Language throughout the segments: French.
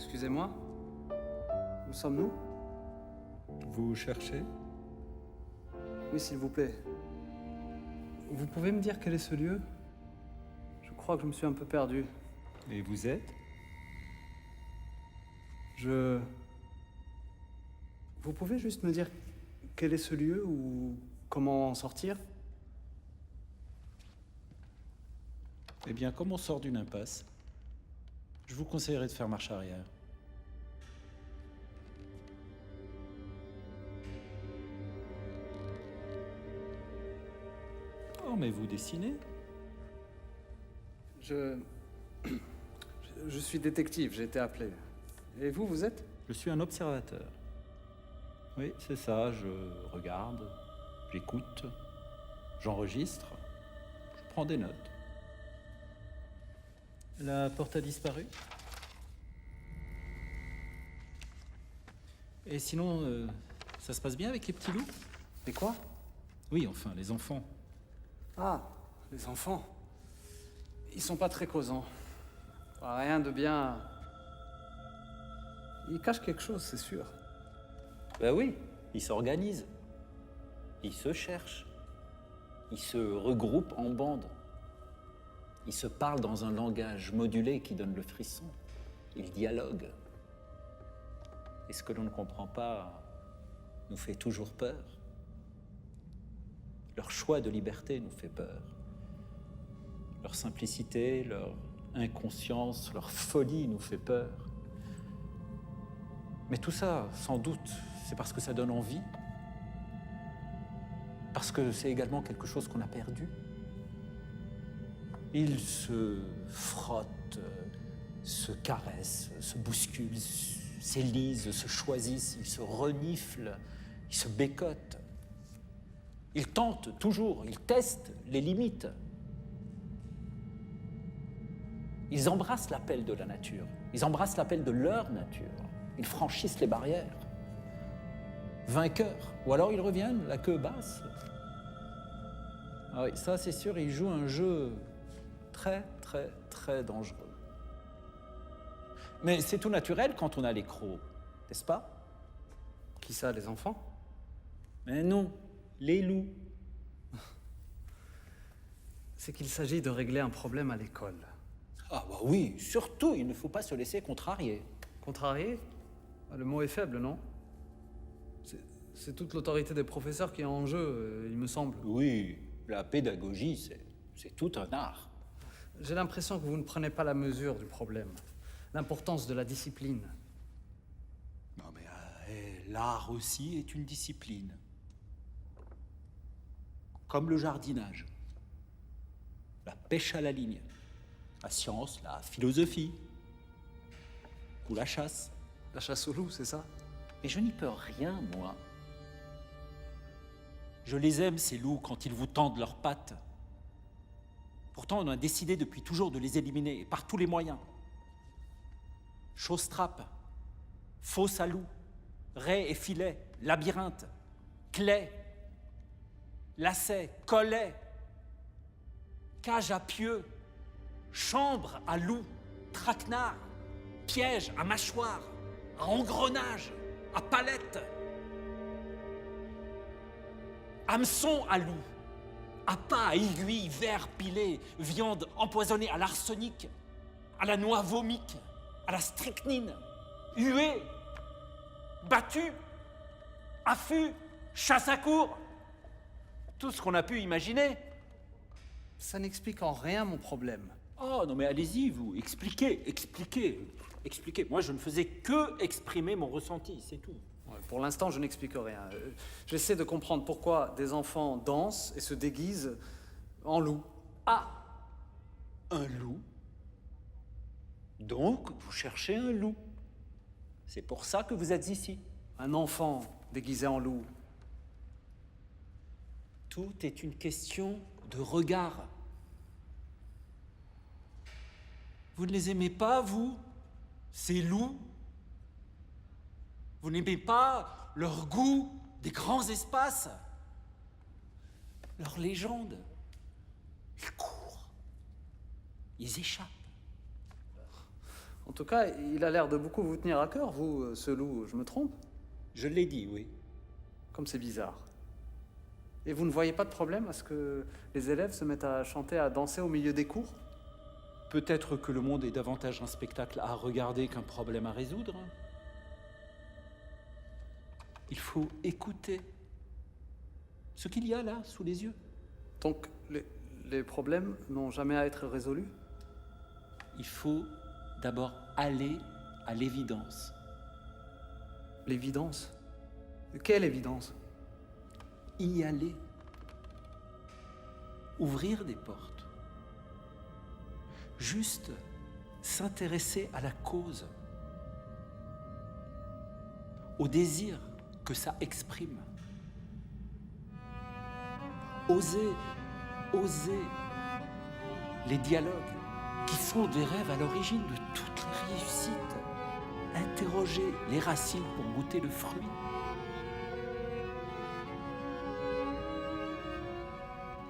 Excusez-moi. Où sommes-nous? Vous cherchez? Oui, s'il vous plaît. Vous pouvez me dire quel est ce lieu? Je crois que je me suis un peu perdu. Et vous êtes? Vous pouvez juste me dire quel est ce lieu ou comment en sortir? Eh bien, comme on sort d'une impasse, je vous conseillerais de faire marche arrière. Oh, mais vous dessinez? Je suis détective, j'ai été appelé. Et vous, vous êtes? Je suis un observateur. Oui, c'est ça, je regarde, j'écoute, j'enregistre, je prends des notes. La porte a disparu? Et sinon, ça se passe bien avec les petits loups? Et quoi? Oui, enfin, les enfants. Ah, les enfants. Ils sont pas très causants. Rien de bien... Ils cachent quelque chose, c'est sûr. Ben oui, ils s'organisent. Ils se cherchent. Ils se regroupent en bandes. Ils se parlent dans un langage modulé qui donne le frisson. Ils dialoguent. Et ce que l'on ne comprend pas nous fait toujours peur. Leur choix de liberté nous fait peur. Leur simplicité, leur inconscience, leur folie nous fait peur. Mais tout ça, sans doute, c'est parce que ça donne envie. Parce que c'est également quelque chose qu'on a perdu. Ils se frottent, se caressent, se bousculent, s'élisent, se choisissent, ils se reniflent, ils se bécotent. Ils tentent toujours, ils testent les limites. Ils embrassent l'appel de la nature, ils embrassent l'appel de leur nature. Ils franchissent les barrières. Vainqueurs. Ou alors ils reviennent, la queue basse. Ah oui, ça c'est sûr, ils jouent un jeu très, très, très dangereux. Mais c'est tout naturel quand on a les crocs, n'est-ce pas? Qui ça, les enfants? Mais non, les loups. C'est qu'il s'agit de régler un problème à l'école. Ah bah oui, surtout, il ne faut pas se laisser contrarier. Contrarié? Le mot est faible, non? C'est toute l'autorité des professeurs qui est en jeu, il me semble. Oui, la pédagogie, c'est tout un art. J'ai l'impression que vous ne prenez pas la mesure du problème. L'importance de la discipline. Non mais l'art aussi est une discipline. Comme le jardinage, la pêche à la ligne, la science, la philosophie, ou la chasse. La chasse au loup, c'est ça? Mais je n'y peux rien, moi. Je les aime, ces loups, quand ils vous tendent leurs pattes. Pourtant, on a décidé depuis toujours de les éliminer, et par tous les moyens. Chausse-trappe, fosse à loup, raies et filets, labyrinthe, claie, lacets, collets, cage à pieux, chambre à loup, traquenard, piège à mâchoire, à engrenage, à palette, hameçon à loup, appât à aiguille, verre pilé, viande empoisonnée à l'arsenic, à la noix vomique, à la strychnine, huée, battue, affût, chasse à courre, tout ce qu'on a pu imaginer. Ça n'explique en rien mon problème. Oh non mais allez-y, vous, expliquez. Moi je ne faisais que exprimer mon ressenti, c'est tout. Ouais, pour l'instant, je n'explique rien. J'essaie de comprendre pourquoi des enfants dansent et se déguisent en loup. Ah, un loup. Donc, vous cherchez un loup. C'est pour ça que vous êtes ici. Un enfant déguisé en loup. Tout est une question de regard. Vous ne les aimez pas, vous? Ces loups? Vous n'aimez pas leur goût des grands espaces? Leur légende? Ils courent. Ils échappent. En tout cas, il a l'air de beaucoup vous tenir à cœur, vous, ce loup, je me trompe? Je l'ai dit, oui. Comme c'est bizarre. Et vous ne voyez pas de problème à ce que les élèves se mettent à chanter, à danser au milieu des cours? Peut-être que le monde est davantage un spectacle à regarder qu'un problème à résoudre. Il faut écouter ce qu'il y a là, sous les yeux. Donc, les problèmes n'ont jamais à être résolus? Il faut d'abord aller à l'évidence. L'évidence? Quelle évidence? Y aller. Ouvrir des portes. Juste s'intéresser à la cause, au désir que ça exprime. Oser les dialogues qui sont des rêves à l'origine de toutes les réussites. Interroger les racines pour goûter le fruit.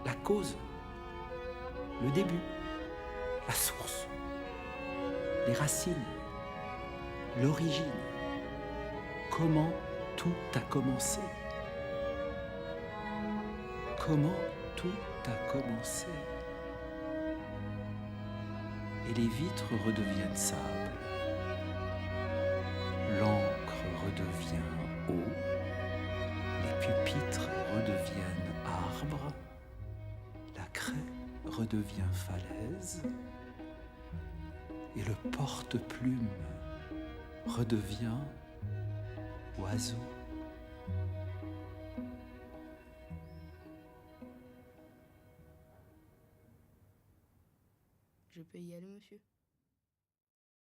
La cause, le début, la source, les racines, l'origine. Comment tout a commencé? Comment tout a commencé? Et les vitres redeviennent sable. L'encre redevient eau. Les pupitres redeviennent arbres. La craie redevient falaise. Et le porte-plume redevient oiseau. Je peux y aller, monsieur?